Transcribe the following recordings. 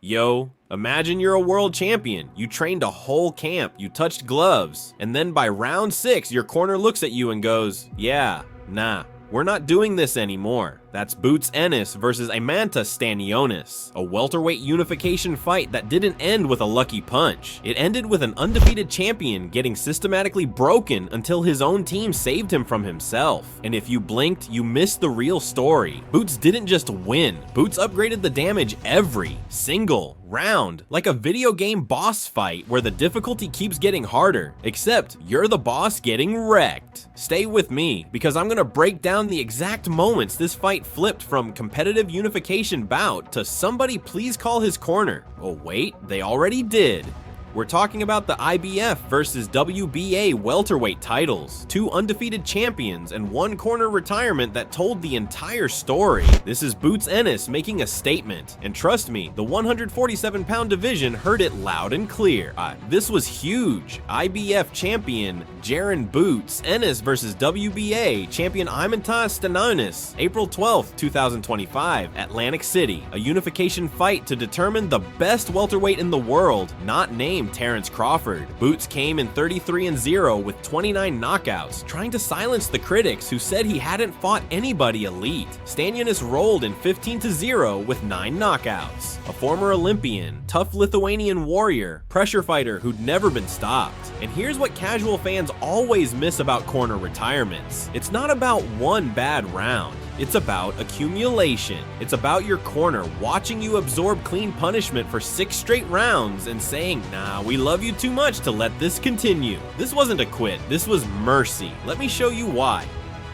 Yo, imagine you're a world champion. You trained a whole camp, you touched gloves, and then by round 6, your corner looks at you and goes, yeah, nah, we're not doing this anymore. That's Boots Ennis versus Aantis Stanionis, a welterweight unification fight that didn't end with a lucky punch. It ended with an undefeated champion getting systematically broken until his own team saved him from himself. And if you blinked, you missed the real story. Boots didn't just win, Boots upgraded the damage every single round, like a video game boss fight where the difficulty keeps getting harder, except you're the boss getting wrecked. Stay with me, because I'm gonna break down the exact moments this fight flipped from competitive unification bout to somebody please call his corner. Oh wait, they already did. We're talking about the IBF versus WBA welterweight titles, 2 undefeated champions, and 1 corner retirement that told the entire story. This is Boots Ennis making a statement, and trust me, the 147-pound division heard it loud and clear. This was huge. IBF champion Jaron Boots Ennis versus WBA champion Aantis Stanionis, April 12th, 2025, Atlantic City, a unification fight to determine the best welterweight in the world, not named Terrence Crawford. Boots came in 33-0 with 29 knockouts, trying to silence the critics who said he hadn't fought anybody elite. Stanionis rolled in 15-0 with 9 knockouts. A former Olympian, tough Lithuanian warrior, pressure fighter who'd never been stopped. And here's what casual fans always miss about corner retirements. It's not about one bad round. It's about accumulation. It's about your corner watching you absorb clean punishment for 6 straight rounds and saying, nah, we love you too much to let this continue. This wasn't a quit, this was mercy. Let me show you why.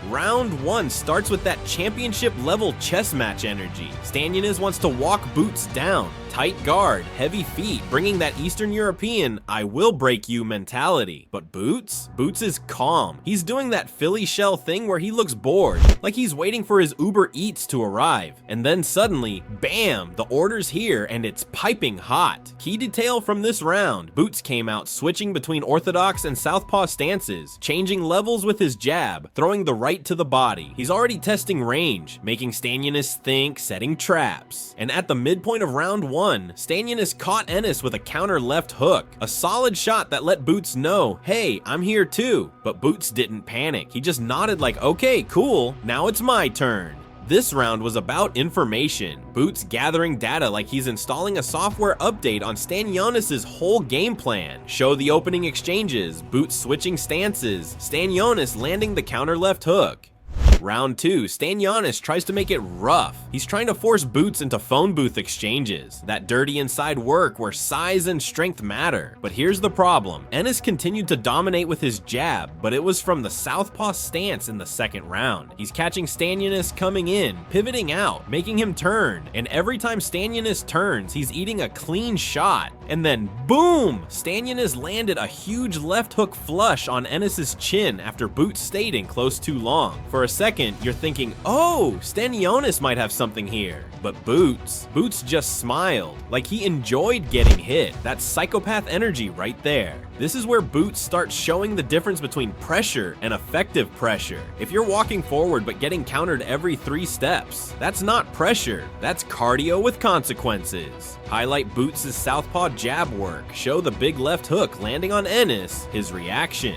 Round 1 starts with that championship level chess match energy. Stanionis wants to walk Boots down. Tight guard, heavy feet, bringing that Eastern European, I will break you mentality. But Boots is calm. He's doing that Philly shell thing where he looks bored, like he's waiting for his Uber Eats to arrive. And then suddenly, bam, the order's here and it's piping hot. Key detail from this round, Boots came out switching between orthodox and southpaw stances, changing levels with his jab, throwing the right to the body. He's already testing range, making Stanionis think, setting traps. And at the midpoint of round 1, Stanionis caught Ennis with a counter left hook, a solid shot that let Boots know, hey, I'm here too. But Boots didn't panic. He just nodded like, okay, cool, now it's my turn. This round was about information. Boots gathering data like he's installing a software update on Stanionis' whole game plan. Show the opening exchanges, Boots switching stances, Stanionis landing the counter left hook. Round 2, Stanionis tries to make it rough. He's trying to force Boots into phone booth exchanges, that dirty inside work where size and strength matter. But here's the problem. Ennis continued to dominate with his jab, but it was from the southpaw stance in the second round. He's catching Stanionis coming in, pivoting out, making him turn, and every time Stanionis turns, he's eating a clean shot. And then boom! Stanionis landed a huge left hook flush on Ennis' chin after Boots stayed in close too long. For a second, you're thinking, oh, Stanionis might have something here. But Boots just smiled, like he enjoyed getting hit. That's psychopath energy right there. This is where Boots starts showing the difference between pressure and effective pressure. If you're walking forward but getting countered every 3 steps, that's not pressure, that's cardio with consequences. Highlight Boots' southpaw jab work, show the big left hook landing on Ennis, his reaction.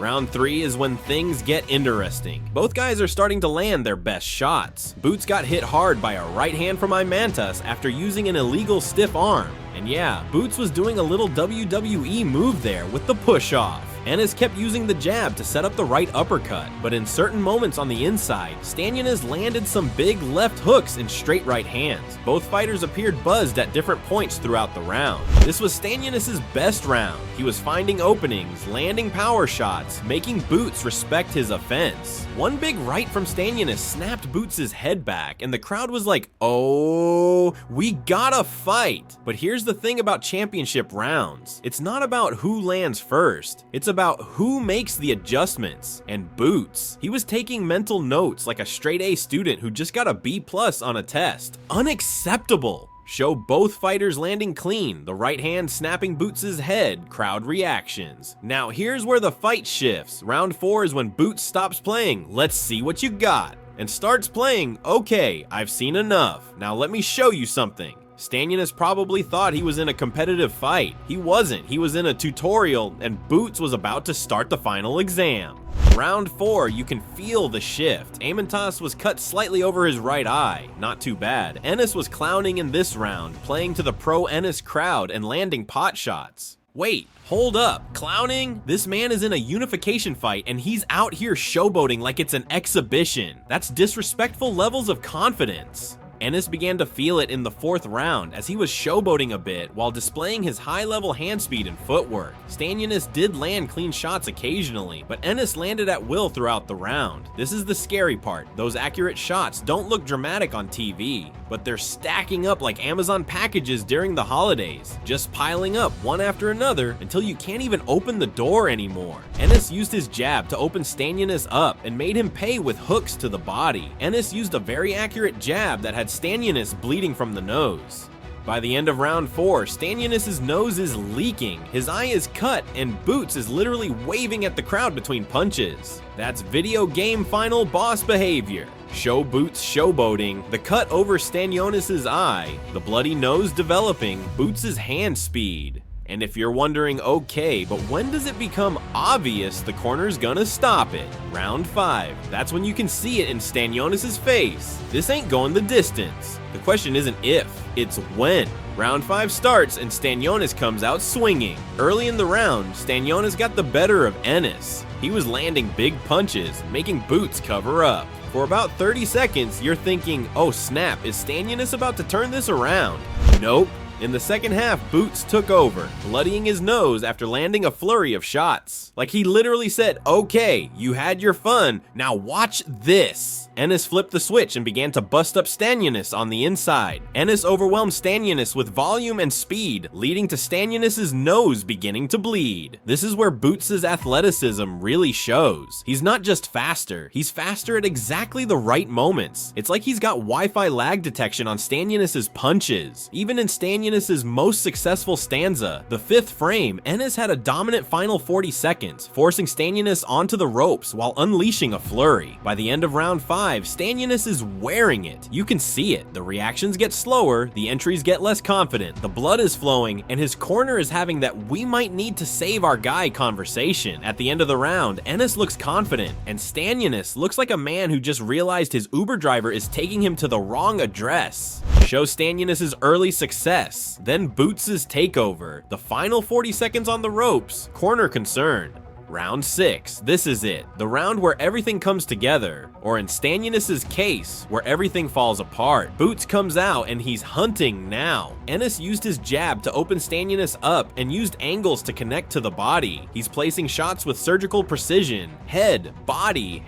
Round 3 is when things get interesting. Both guys are starting to land their best shots. Boots got hit hard by a right hand from Aantis after using an illegal stiff arm. And yeah, Boots was doing a little WWE move there with the push-off. Ennis kept using the jab to set up the right uppercut, but in certain moments on the inside, Stanionis landed some big left hooks in straight right hands. Both fighters appeared buzzed at different points throughout the round. This was Stanionis' best round. He was finding openings, landing power shots, making Boots respect his offense. One big right from Stanionis snapped Boots' head back, and the crowd was like, oh, we gotta fight. But here's the thing about championship rounds. It's not about who lands first. It's about who makes the adjustments. And Boots, he was taking mental notes like a straight A student who just got a B+ on a test. Unacceptable. Show both fighters landing clean, the right hand snapping Boots' head, crowd reactions. Now here's where the fight shifts. Round 4 is when Boots stops playing, let's see what you got, and starts playing, okay, I've seen enough, now let me show you something. Stanionis probably thought he was in a competitive fight. He wasn't. He was in a tutorial, and Boots was about to start the final exam. Round 4, you can feel the shift. Aantis was cut slightly over his right eye. Not too bad. Ennis was clowning in this round, playing to the pro Ennis crowd and landing pot shots. Wait, hold up. Clowning? This man is in a unification fight and he's out here showboating like it's an exhibition. That's disrespectful levels of confidence. Ennis began to feel it in the 4th round as he was showboating a bit while displaying his high-level hand speed and footwork. Stanionis did land clean shots occasionally, but Ennis landed at will throughout the round. This is the scary part. Those accurate shots don't look dramatic on TV, but they're stacking up like Amazon packages during the holidays, just piling up one after another until you can't even open the door anymore. Ennis used his jab to open Stanionis up and made him pay with hooks to the body. Ennis used a very accurate jab that had Stanionis bleeding from the nose. By the end of round 4, Stanionis' nose is leaking, his eye is cut, and Boots is literally waving at the crowd between punches. That's video game final boss behavior. Show Boots showboating, the cut over Stanionis' eye, the bloody nose developing, Boots' hand speed. And if you're wondering, okay, but when does it become obvious the corner's gonna stop it? Round 5. That's when you can see it in Stanionis' face. This ain't going the distance. The question isn't if, it's when. Round 5 starts and Stanionis comes out swinging. Early in the round, Stanionis got the better of Ennis. He was landing big punches, making Boots cover up. For about 30 seconds, you're thinking, oh snap, is Stanionis about to turn this around? Nope. In the second half, Boots took over, bloodying his nose after landing a flurry of shots. Like he literally said, okay, you had your fun, now watch this. Ennis flipped the switch and began to bust up Stanionis on the inside. Ennis overwhelmed Stanionis with volume and speed, leading to Stanionis' nose beginning to bleed. This is where Boots' athleticism really shows. He's not just faster, he's faster at exactly the right moments. It's like he's got Wi-Fi lag detection on Stanionis' punches. Even in Stanionis' most successful stanza, the 5th frame, Ennis had a dominant final 40 seconds, forcing Stanionis onto the ropes while unleashing a flurry. By the end of round 5, Stanionis is wearing it. You can see it. The reactions get slower, the entries get less confident, the blood is flowing, and his corner is having that we might need to save our guy conversation. At the end of the round, Ennis looks confident, and Stanionis looks like a man who just realized his Uber driver is taking him to the wrong address. Show Stanionis' early success, then Boots' takeover. The final 40 seconds on the ropes, corner concerned. Round 6, this is it, the round where everything comes together, or in Stanionis' case, where everything falls apart. Boots comes out and he's hunting now. Ennis used his jab to open Stanionis up and used angles to connect to the body. He's placing shots with surgical precision, head, body,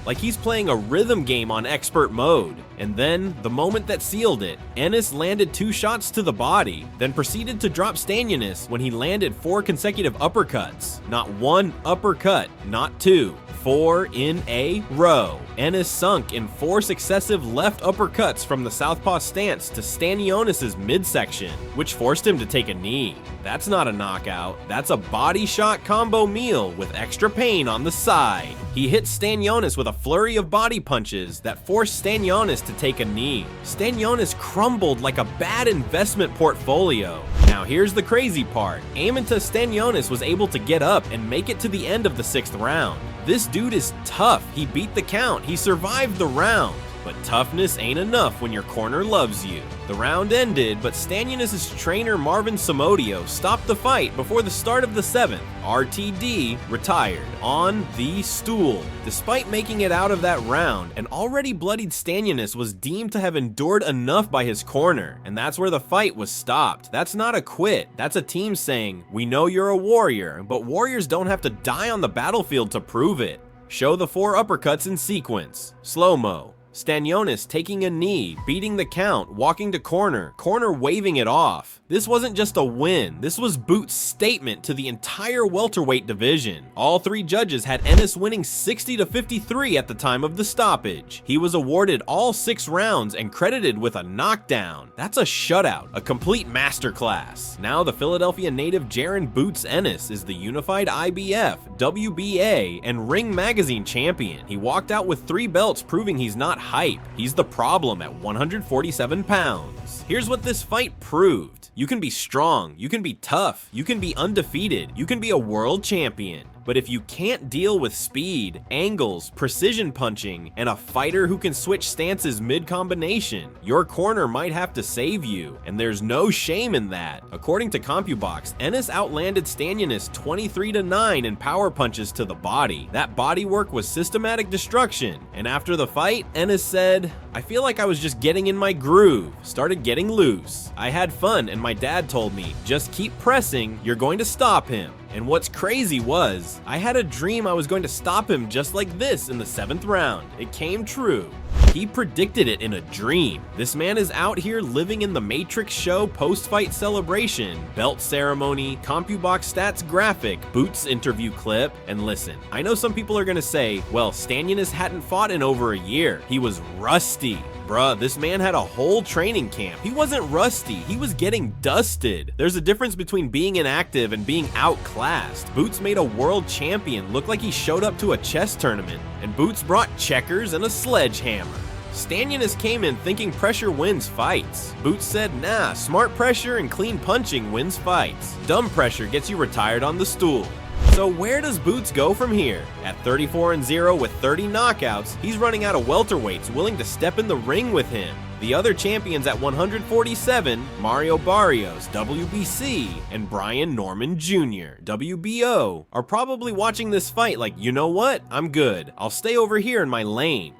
like he's playing a rhythm game on expert mode. And then, the moment that sealed it, Ennis landed 2 shots to the body, then proceeded to drop Stanionis when he landed 4 consecutive uppercuts. Not 1 uppercut, not 2. 4 in a row. Ennis sunk in 4 successive left uppercuts from the southpaw stance to Stanionis' midsection, which forced him to take a knee. That's not a knockout, that's a body shot combo meal with extra pain on the side. He hit Stanionis with a flurry of body punches that forced Stanionis to take a knee. Stanionis crumbled like a bad investment portfolio. Now here's the crazy part. Aantis Stanionis was able to get up and make it to the end of the 6th round. This dude is tough. He beat the count. He survived the round. But toughness ain't enough when your corner loves you. The round ended, but Stanionis' trainer Marvin Somodio stopped the fight before the start of the 7th. RTD retired on the stool. Despite making it out of that round, an already bloodied Stanionis was deemed to have endured enough by his corner, and that's where the fight was stopped. That's not a quit. That's a team saying, we know you're a warrior, but warriors don't have to die on the battlefield to prove it. Show the 4 uppercuts in sequence. Slow-mo. Stanionis taking a knee, beating the count, walking to corner, corner waving it off. This wasn't just a win, this was Boots' statement to the entire welterweight division. All 3 judges had Ennis winning 60-53 at the time of the stoppage. He was awarded all 6 rounds and credited with a knockdown. That's a shutout, a complete masterclass. Now the Philadelphia native Jaron Boots Ennis is the unified IBF, WBA, and Ring Magazine champion. He walked out with 3 belts proving he's not not hype. He's the problem at 147 pounds. Here's what this fight proved. You can be strong, you can be tough, you can be undefeated, you can be a world champion. But if you can't deal with speed, angles, precision punching, and a fighter who can switch stances mid-combination, your corner might have to save you, and there's no shame in that. According to CompuBox, Ennis outlanded Stanionis 23-9 in power punches to the body. That body work was systematic destruction, and after the fight, Ennis said, "I feel like I was just getting in my groove, started getting loose. I had fun, and my dad told me, just keep pressing, you're going to stop him." And what's crazy was, I had a dream I was going to stop him just like this in the 7th round. It came true. He predicted it in a dream. This man is out here living in the Matrix show post-fight celebration, belt ceremony, CompuBox stats graphic, Boots interview clip, and listen, I know some people are gonna say, well, Stanionis hadn't fought in over a year. He was rusty. Bruh, this man had a whole training camp. He wasn't rusty, he was getting dusted. There's a difference between being inactive and being outclassed. Boots made a world champion look like he showed up to a chess tournament, and Boots brought checkers and a sledgehammer. Stanionis came in thinking pressure wins fights. Boots said, nah, smart pressure and clean punching wins fights. Dumb pressure gets you retired on the stool. So where does Boots go from here? At 34-0 with 30 knockouts, he's running out of welterweights willing to step in the ring with him. The other champions at 147, Mario Barrios, WBC, and Brian Norman Jr., WBO, are probably watching this fight like, you know what? I'm good. I'll stay over here in my lane.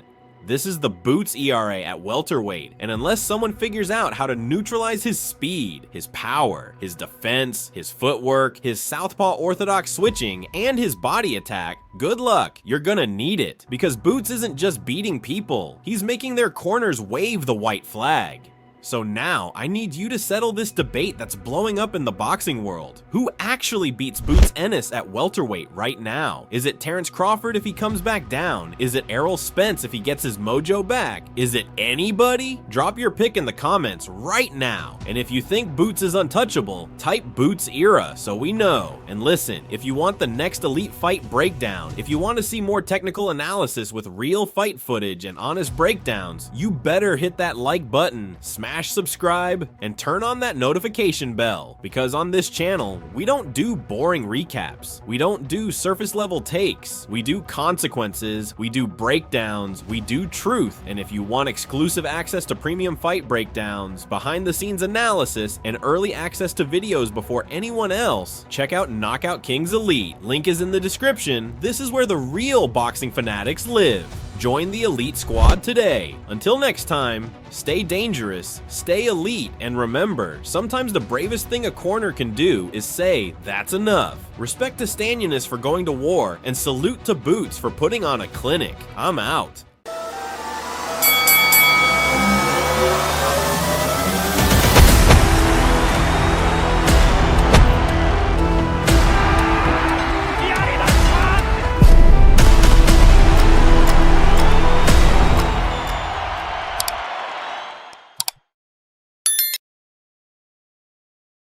This is the Boots ERA at welterweight, and unless someone figures out how to neutralize his speed, his power, his defense, his footwork, his southpaw orthodox switching, and his body attack, good luck, you're gonna need it. Because Boots isn't just beating people, he's making their corners wave the white flag. So now, I need you to settle this debate that's blowing up in the boxing world. Who actually beats Boots Ennis at welterweight right now? Is it Terrence Crawford if he comes back down? Is it Errol Spence if he gets his mojo back? Is it anybody? Drop your pick in the comments right now. And if you think Boots is untouchable, type Boots era so we know. And listen, if you want the next elite fight breakdown, if you want to see more technical analysis with real fight footage and honest breakdowns, you better hit that like button, smash subscribe, and turn on that notification bell, because on this channel, we don't do boring recaps. We don't do surface level takes. We do consequences, we do breakdowns, we do truth, and if you want exclusive access to premium fight breakdowns, behind the scenes analysis, and early access to videos before anyone else, check out Knockout Kings Elite. Link is in the description. This is where the real boxing fanatics live. Join the elite squad today. Until next time, stay dangerous, stay elite, and remember, sometimes the bravest thing a corner can do is say, that's enough. Respect to Stanionis for going to war, and salute to Boots for putting on a clinic. I'm out.